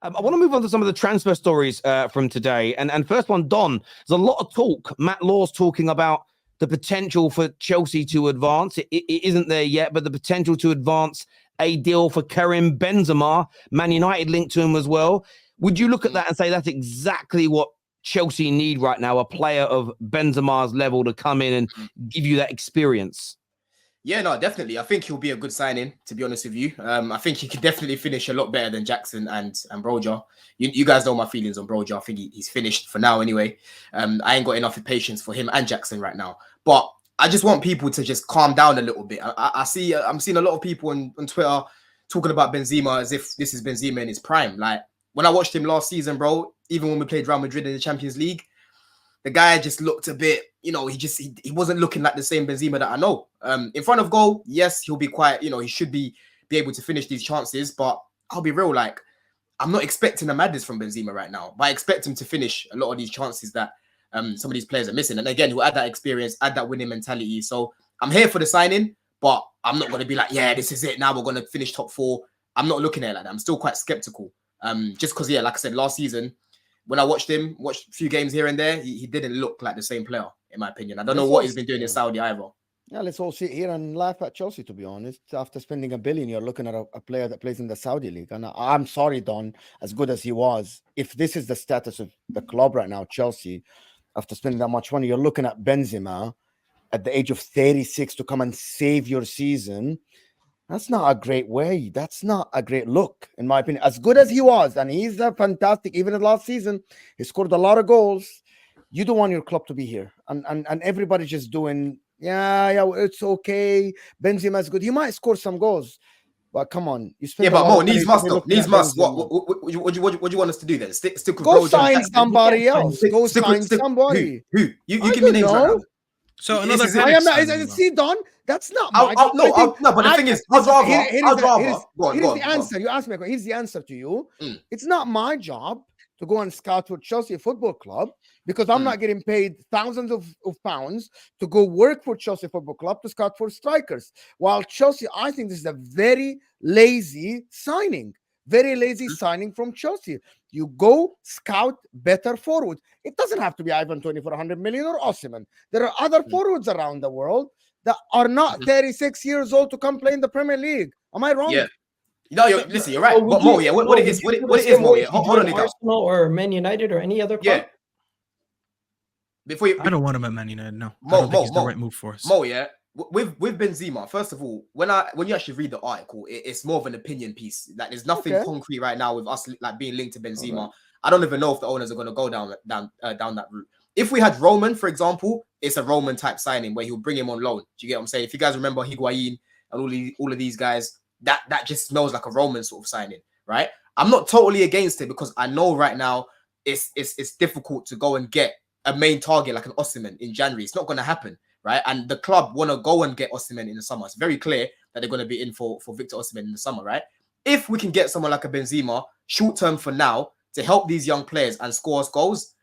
I want to move on to some of the transfer stories from today. And first one, Don, there's a lot of talk. Matt Law's talking about the potential for Chelsea to advance. It isn't there yet, but the potential to advance a deal for Karim Benzema, Man United linked to him as well. Would you look at that and say that's exactly what Chelsea need right now, a player of Benzema's level to come in and give you that experience? Yeah, no, definitely. I think he'll be a good signing, to be honest with you. I think he could definitely finish a lot better than Jackson and Broja. You guys know my feelings on Broja. I think he's finished for now anyway. I ain't got enough patience for him and Jackson right now. But I just want people to just calm down a little bit. I'm seeing a lot of people on Twitter talking about Benzema as if this is Benzema in his prime. Like, when I watched him last season, bro, even when we played Real Madrid in the Champions League, the guy just looked a bit, he wasn't looking like the same Benzema that I know. In front of goal, yes, he'll be quite, he should be able to finish these chances. But I'll be real, like, I'm not expecting a madness from Benzema right now. But I expect him to finish a lot of these chances that some of these players are missing. And again, he'll add that experience, add that winning mentality. So I'm here for the signing, but I'm not going to be like, yeah, this is it. Now we're going to finish top 4. I'm not looking at it like that. I'm still quite skeptical. Just because, yeah, like I said, last season, when I watched a few games here and there, he didn't look like the same player, in my opinion. I don't know what he's been doing in Saudi either. Yeah, let's all sit here and laugh at Chelsea, to be honest. After spending $1 billion, you're looking at a player that plays in the Saudi league. And I'm sorry, Don, as good as he was, if this is the status of the club right now, Chelsea, after spending that much money, you're looking at Benzema at the age of 36 to come and save your season. That's not a great way. That's not a great look, in my opinion. As good as he was, and he's a fantastic, even in last season, he scored a lot of goals. You don't want your club to be here. And everybody's just doing, yeah, it's okay. Benzema's good. He might score some goals. But come on. But Mo, needs must though. Needs must. What do you want us to do then? Stick with Go sign somebody else. Go sign somebody. Who? You give me names right now. So another see, Don, that's not my job. No, but the thing is, I'd rather. Here's the answer. You asked me a question. Here's the answer to you. It's not my job to go and scout for Chelsea Football Club because I'm not getting paid thousands of pounds to go work for Chelsea Football Club to scout for strikers. While Chelsea, I think this is a very lazy signing. Very lazy signing from Chelsea. You go scout better forwards. It doesn't have to be Ivan 400 million or Osimhen. There are other forwards around the world that are not 36 years old to come play in the Premier League. Am I wrong? Yeah. No, listen, you're right. But Mo, what it is, Mo, hold on, Arsenal or Man United or any other club? Yeah. I don't want him at Man United. No, I don't think he's the right move for us. Mo, yeah. With Benzema, first of all, when you actually read the article, it's more of an opinion piece. Like, there's nothing concrete right now with us like being linked to Benzema. Okay. I don't even know if the owners are going to go down that route. If we had Roman, for example, it's a Roman type signing where he'll bring him on loan. Do you get what I'm saying? If you guys remember Higuain and all of these guys, that just smells like a Roman sort of signing, right? I'm not totally against it because I know right now it's difficult to go and get a main target like an Osimhen in January. It's not going to happen. Right, and the club want to go and get Osimhen in the summer. It's very clear that they're going to be in for Victor Osimhen in the summer, right? If we can get someone like a Benzema short term for now to help these young players and score us goals,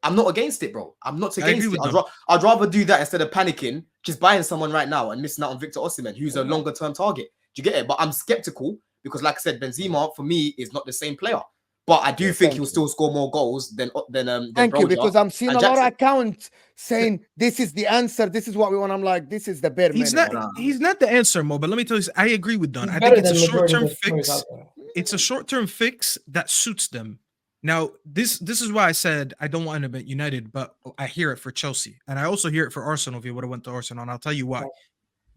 I'm not against it, bro. I'm not against it. I'd rather do that instead of panicking, just buying someone right now and missing out on Victor Osimhen, who's a longer term target. Do you get it? But I'm skeptical because, like I said, Benzema for me is not the same player. But I do think he'll still score more goals than Thank Broja you, because I'm seeing a lot of accounts saying So, this is the answer, this is what we want. I'm like, this is the bare minimum. He's not the answer, Mo. But let me tell you, I agree with Don. I think it's a short-term fix. It's a short-term fix that suits them. Now, this is why I said I don't want him at United, but I hear it for Chelsea, and I also hear it for Arsenal. If he would have went to Arsenal, and I'll tell you why.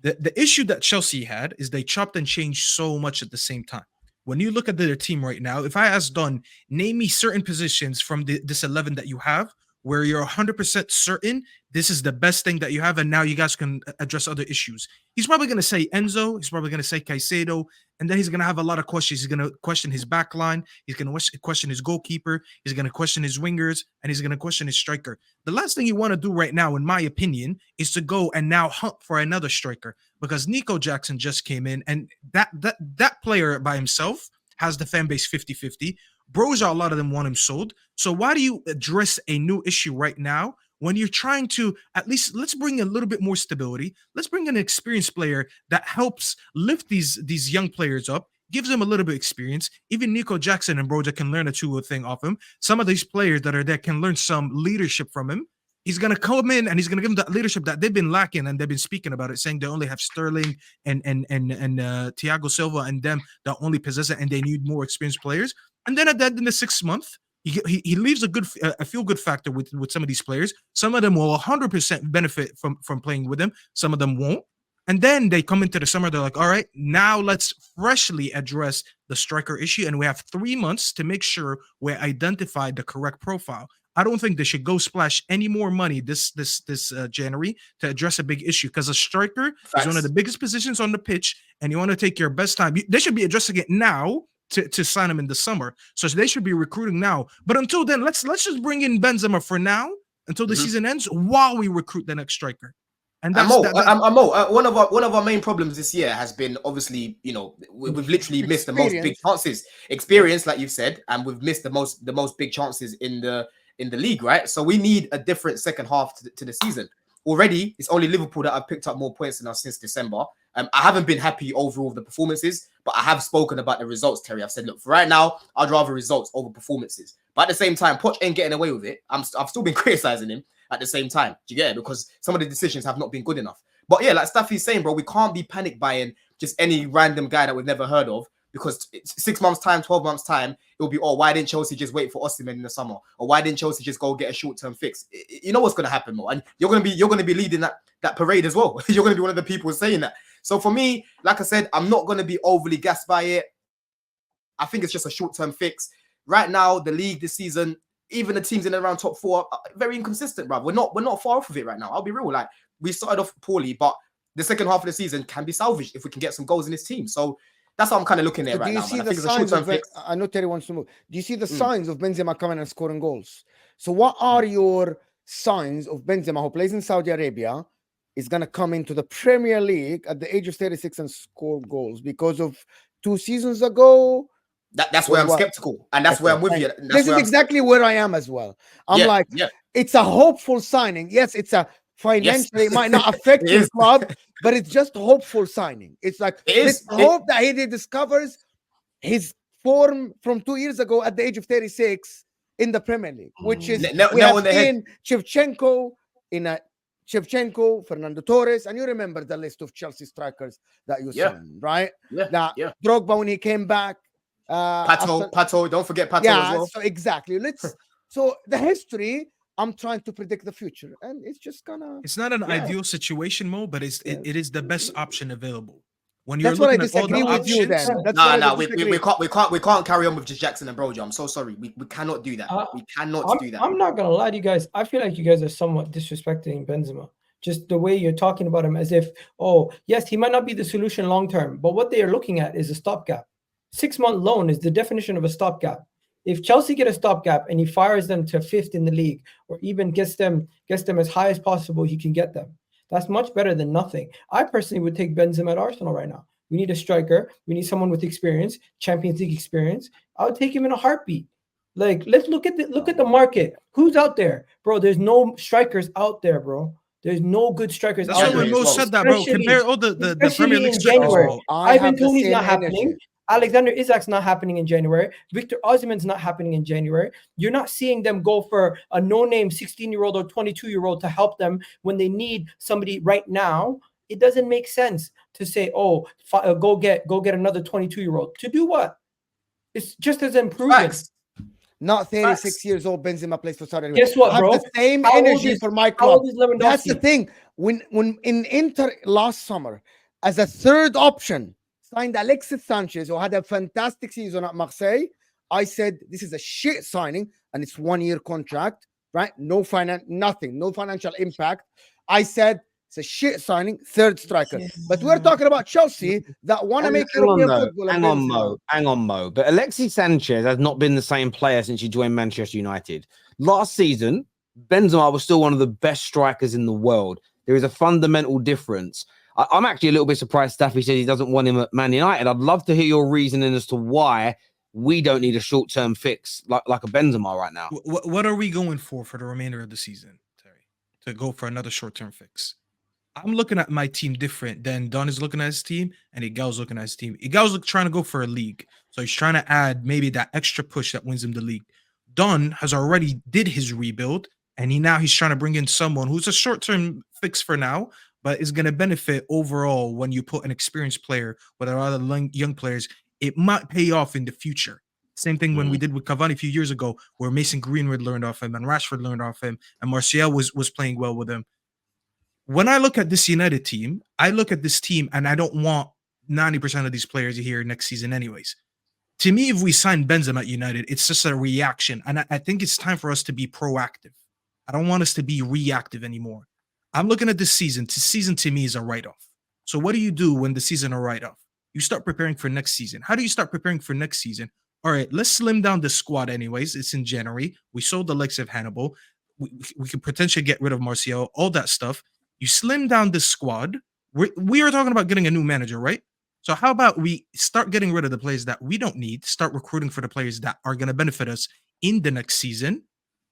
The issue that Chelsea had is they chopped and changed so much at the same time. When you look at their team right now, if I ask Don, name me certain positions from this 11 that you have where you're 100% certain this is the best thing that you have, and now you guys can address other issues. He's probably going to say Enzo. He's probably going to say Caicedo. And then he's going to have a lot of questions. He's going to question his back line. He's going to question his goalkeeper. He's going to question his wingers. And he's going to question his striker. The last thing you want to do right now, in my opinion, is to go and now hunt for another striker, because Nico Jackson just came in, and that player by himself has the fan base 50-50. Broja, a lot of them want him sold. So why do you address a new issue right now when you're trying to at least, let's bring a little bit more stability. Let's bring an experienced player that helps lift these young players up, gives him a little bit of experience. Even Nico Jackson and Broja can learn a two thing off him. Some of these players that are there can learn some leadership from him. He's going to come in and he's going to give them that leadership that they've been lacking, and they've been speaking about it, saying they only have Sterling and Thiago Silva and them that only possess it, and they need more experienced players. And then at the end of the 6th month, he leaves a feel good factor with some of these players. Some of them will 100% benefit from playing with him. Some of them won't. And then they come into the summer, they're like, all right, now let's freshly address the striker issue. And we have 3 months to make sure we identify the correct profile. I don't think they should go splash any more money this January to address a big issue, because a striker is one of the biggest positions on the pitch, and you want to take your best time. They should be addressing it now to sign him in the summer. So they should be recruiting now. But until then, let's just bring in Benzema for now until the season ends while we recruit the next striker. And that's one of our main problems this year has been, obviously, you know, we've literally missed the most big chances. Experience, like you've said, and we've missed the most big chances in the league, right? So we need a different second half to the season. Already, it's only Liverpool that have picked up more points than us since December. I haven't been happy overall with the performances, but I have spoken about the results, Terry. I've said, look, for right now, I'd rather results over performances. But at the same time, Poch ain't getting away with it. I've still been criticizing him at the same time. Do you get it? Because some of the decisions have not been good enough. But yeah, like Staffy's saying, bro, we can't be panic buying just any random guy that we've never heard of, because 6 months time, 12 months time, it'll be, oh, why didn't Chelsea just wait for Osimhen in the summer? Or why didn't Chelsea just go get a short-term fix? You know what's going to happen, Mo, and you're going to be leading that parade as well. You're going to be one of the people saying that. So for me, like I said, I'm not going to be overly gassed by it. I think it's just a short-term fix. Right now, the league this season, even the teams in and around top 4 are very inconsistent, bruv. We're not far off of it right now. I'll be real. Like, we started off poorly, but the second half of the season can be salvaged if we can get some goals in this team. So that's what I'm kind of looking at right now. I know Terry wants to move. Do you see the signs of Benzema coming and scoring goals? So what are your signs of Benzema, who plays in Saudi Arabia, is going to come into the Premier League at the age of 36 and score goals? Because of 2 seasons ago, that's where I'm skeptical, and that's where I'm with you. This is exactly where I am as well. I'm it's a hopeful signing. Yes, it's a financially, it might not affect his club, but it's just a hopeful signing. It's like hope that he discovers his form from 2 years ago at the age of 36 in the Premier League, which is we have seen Shevchenko, Fernando Torres, and you remember the list of Chelsea strikers that you saw, right? Drogba when he came back. Pato, don't forget Pato as well. So exactly. So the history, I'm trying to predict the future, and it's just gonna. It's not an ideal situation, Mo, but it is the best option available. When you're looking at all the options, we can't carry on with just Jackson and Broja. I'm so sorry. We cannot do that. We cannot do that. I'm not gonna lie to you guys. I feel like you guys are somewhat disrespecting Benzema. Just the way you're talking about him, as if, oh yes, he might not be the solution long term, but what they are looking at is a stopgap. 6-month loan is the definition of a stopgap. If Chelsea get a stopgap and he fires them to 5th in the league, or even gets them as high as possible, he can get them. That's much better than nothing. I personally would take Benzema at Arsenal right now. We need a striker. We need someone with experience, Champions League experience. I would take him in a heartbeat. Like, let's look at the market. Who's out there, bro? There's no strikers out there, bro. There's no good strikers. That's why Mo said that, bro. Compare all the Premier League strikers. Ivan Toney's not happening. Alexander Isak's not happening in January. Victor Osimhen's not happening in January. You're not seeing them go for a no-name 16-year-old or 22-year-old to help them when they need somebody right now. It doesn't make sense to say, oh, go get another 22-year-old. To do what? It's just as improvement. Not 36 years old. Benzema plays for Saudi Arabia. Guess what, bro? I have the same energy for my club. That's the thing. When in Inter last summer, as a third option, signed Alexis Sanchez, who had a fantastic season at Marseille, I said this is a shit signing, and it's 1-year contract, right? No financial impact. I said it's a shit signing, third striker. But we're talking about Chelsea that want to make European football. Hang on, Mo. But Alexis Sanchez has not been the same player since he joined Manchester United. Last season, Benzema was still one of the best strikers in the world. There is a fundamental difference. I'm actually a little bit surprised Staffy said he doesn't want him at Man United. I'd love to hear your reasoning as to why we don't need a short-term fix like a Benzema right now. What are we going for the remainder of the season, Terry, to go for another short-term fix? I'm looking at my team different than Don is looking at his team and Igal's looking at his team. Igal's trying to go for a league. So he's trying to add maybe that extra push that wins him the league. Don has already did his rebuild, and he's trying to bring in someone who's a short-term fix for now, but is going to benefit overall when you put an experienced player with a lot of young players. It might pay off in the future. Same thing when we did with Cavani a few years ago, where Mason Greenwood learned off him and Rashford learned off him, and Martial was playing well with him. When I look at this United team, I look at this team and I don't want 90% of these players here next season anyways. To me, if we sign Benzema at United, it's just a reaction. And I think it's time for us to be proactive. I don't want us to be reactive anymore. I'm looking at this season. This season to me is a write-off. So what do you do when the season is a write-off? You start preparing for next season. How do you start preparing for next season? All right, let's slim down the squad anyways. It's in January. We sold the likes of Hannibal. We could potentially get rid of Martial, all that stuff. You slim down the squad. We were talking about getting a new manager, right? So how about we start getting rid of the players that we don't need, start recruiting for the players that are going to benefit us in the next season.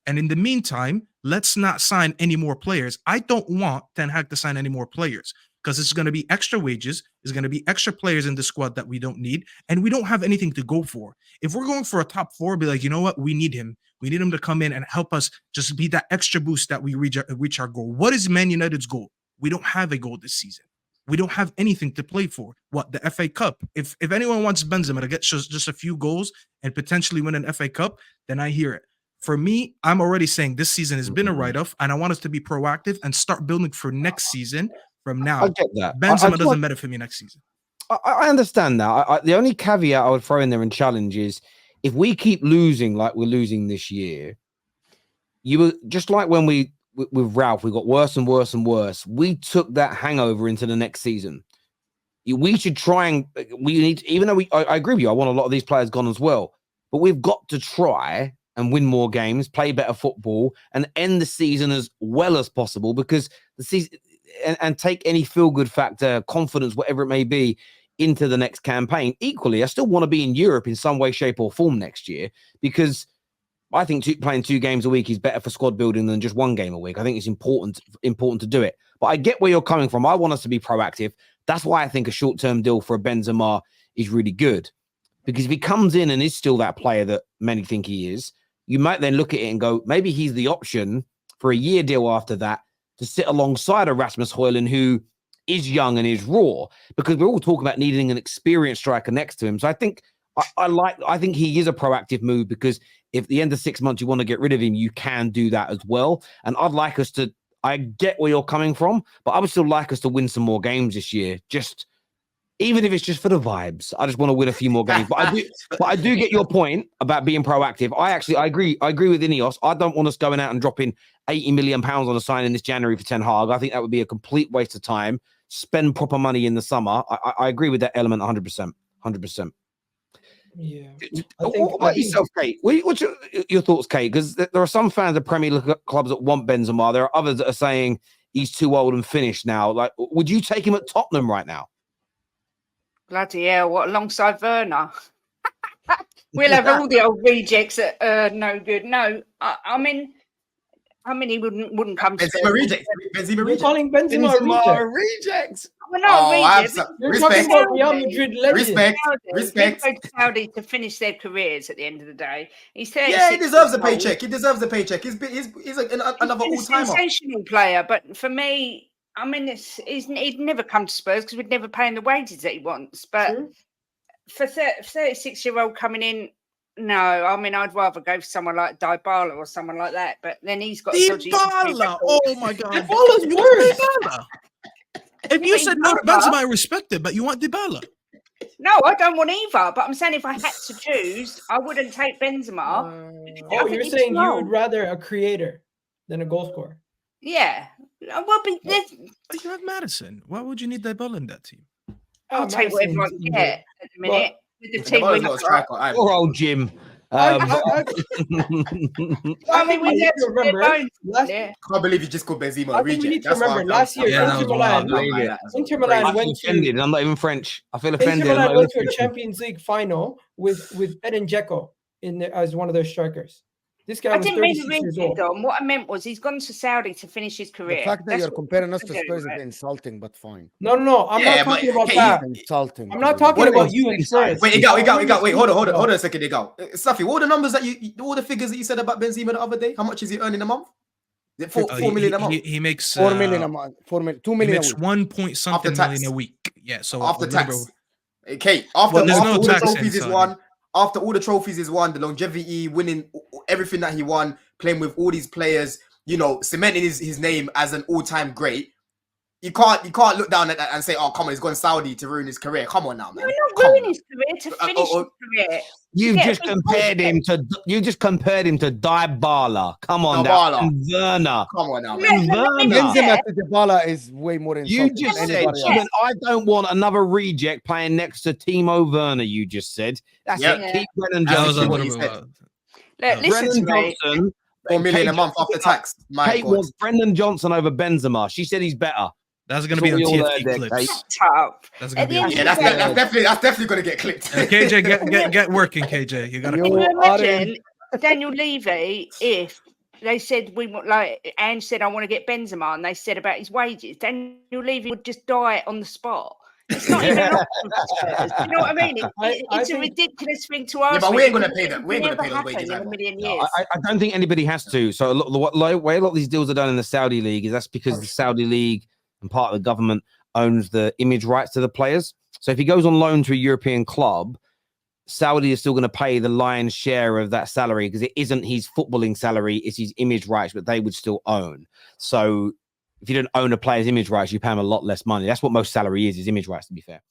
And in the meantime, let's not sign any more players. I don't want Ten Hag to sign any more players because it's going to be extra wages. There's going to be extra players in the squad that we don't need. And we don't have anything to go for. If we're going for a top four, be like, you know what? We need him. We need him to come in and help us just be that extra boost that we reach our goal. What is Man United's goal? We don't have a goal this season. We don't have anything to play for. What, the FA Cup? If anyone wants Benzema to get just a few goals and potentially win an FA Cup, then I hear it. For me, I'm already saying this season has been a write-off, and I want us to be proactive and start building for next season from now. I get that. Benzema doesn't matter for me next season. I understand that. The only caveat I would throw in there and challenge is if we keep losing like we're losing this year, you were just like when with Ralph, we got worse and worse and worse. We took that hangover into the next season. We should try and we need, even though I agree with you, I want a lot of these players gone as well, but we've got to try and win more games, play better football, and end the season as well as possible because the season and take any feel-good factor, confidence, whatever it may be, into the next campaign. Equally, I still want to be in Europe in some way, shape, or form next year because I think playing 2 games a week is better for squad building than just 1 game a week. I think it's important to do it. But I get where you're coming from. I want us to be proactive. That's why I think a short-term deal for a Benzema is really good. Because if he comes in and is still that player that many think he is, you might then look at it and go, maybe he's the option for a year deal after that to sit alongside a Rasmus Højlund who is young and is raw. Because we're all talking about needing an experienced striker next to him. So I think I think he is a proactive move because if at the end of 6 months you want to get rid of him, you can do that as well. And I'd like us to, I get where you're coming from, but I would still like us to win some more games this year. Just, even if it's just for the vibes, I just want to win a few more games. But I do get your point about being proactive. I agree with Ineos. I don't want us going out and dropping £80 million on a signing this January for Ten Hag. I think that would be a complete waste of time. Spend proper money in the summer. I agree with that element 100%. 100%. Yeah. What about yourself, Kate? What's your thoughts, Kate? Because there are some fans of Premier League clubs that want Benzema. There are others that are saying he's too old and finished now. Like, would you take him at Tottenham right now? Bloody hell, what, alongside Werner? We'll have all the old rejects that are no good. No, I mean he wouldn't come to Benzema reject. You're calling Benzema a reject. We're not rejects. You're talking about Real Madrid legends. Respect. They go to Saudi to finish their careers at the end of the day. He's 36. Yeah, he deserves a paycheck. He deserves a paycheck. He's like another He's a all-timer. sensational player, but for me, I mean, he'd never come to Spurs because we'd never pay him the wages that he wants. But for 36-year-old coming in, no, I mean, I'd rather go for someone like Dybala or someone like that. But then he's got Dybala. Oh my God, Dybala's worse. Dybala. If you said no to Benzema, I respect it, but you want Dybala. No, I don't want either. But I'm saying if I had to choose, I wouldn't take Benzema. You're saying you would rather a creator than a goal scorer? Yeah. Well, but you have Madison. Why would you need Dybala in that team? I'll take what everyone can get at the minute. With the team we have. Poor old Jim. I mean, we need to remember. I can't believe you just called Benzema a reject. We need to remember last year, Inter Milan went to. Offended. I'm not even French. I feel offended. Inter Milan went to a Champions League final with Edin Dzeko as one of their strikers. This guy I was didn't mean 36 years reject old. on. What I meant was he's gone to Saudi to finish his career. The fact that That's you're what comparing us to we're Spurs doing, is right? insulting, but fine. No. I'm Yeah, not but, talking about okay, that. Insulting. I'm not talking What about is you and Spurs. Wait, wait, hold on About- a second, Stuffy, what are the numbers that all the figures that you said about Benzema the other day? How much is he earning a month? Is it 4 million a month? He makes 4 million a month. 4 million, 2 He million a makes week. 1 point something After tax. million a week. Yeah, so After a little tax. bit- Okay, after Well, there's no all the tax in trophies he's Saudi. won, after all the trophies he's won, the longevity, winning everything that he won, playing with all these players, you know, cementing his name as an all-time great. You can't look down at that and say, "Oh, come on, he's gone Saudi to ruin his career." Come on now, man. We're not ruining his career to finish his career. You've get a just big compared him to Dybala. Come on, Dybala. and Werner. Come on now, No, man. no, let me Werner. get- Benzema to Dybala is way more You insulting just than said, anybody else. Stephen, I don't want another reject playing next to Timo Werner. You just said that's Yep. it. Keep Brennan That That was a Johnson. what little he bit. said. Look, listen Brennan to me. Johnson. 4 million a Kate month after tax. My Kate God. wants Brendan Johnson over Benzema. She said he's better. That's gonna That's be on what we all TFT heard there, clips. Shut up. That's At gonna the be on end Yeah, of that's, the day, that's definitely gonna get clipped. KJ, get working, KJ. You gotta. You Can you are imagine Daniel Levy if they said we want, like Ange said, I want to get Benzema, and they said about his wages, Daniel Levy would just die on the spot. It's not even an option for Spurs. You know what I mean? I It's a think- ridiculous thing to ask. but we ain't gonna because pay it them. We ain't gonna never pay those wages happened in a either. million No, years. I don't think anybody has to. So the way a lot of these deals are done in the Saudi league is that's because the Saudi league and part of the government owns the image rights to the players. So if he goes on loan to a European club, Saudi is still going to pay the lion's share of that salary because it isn't his footballing salary, it's his image rights, but they would still own. So if you don't own a player's image rights, you pay him a lot less money. That's what most salary is image rights, to be fair.